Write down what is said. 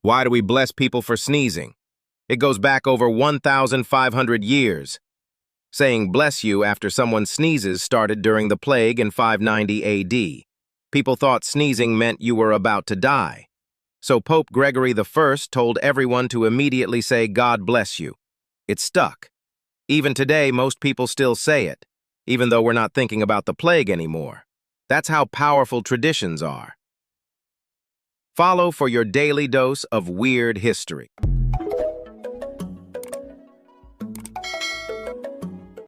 Why do we bless people for sneezing? It goes back over 1,500 years. Saying bless you after someone sneezes started during the plague in 590 AD. People thought sneezing meant you were about to die. So Pope Gregory I told everyone to immediately say God bless you. It stuck. Even today, most people still say it, even though we're not thinking about the plague anymore. That's how powerful traditions are. Follow for your daily dose of weird history.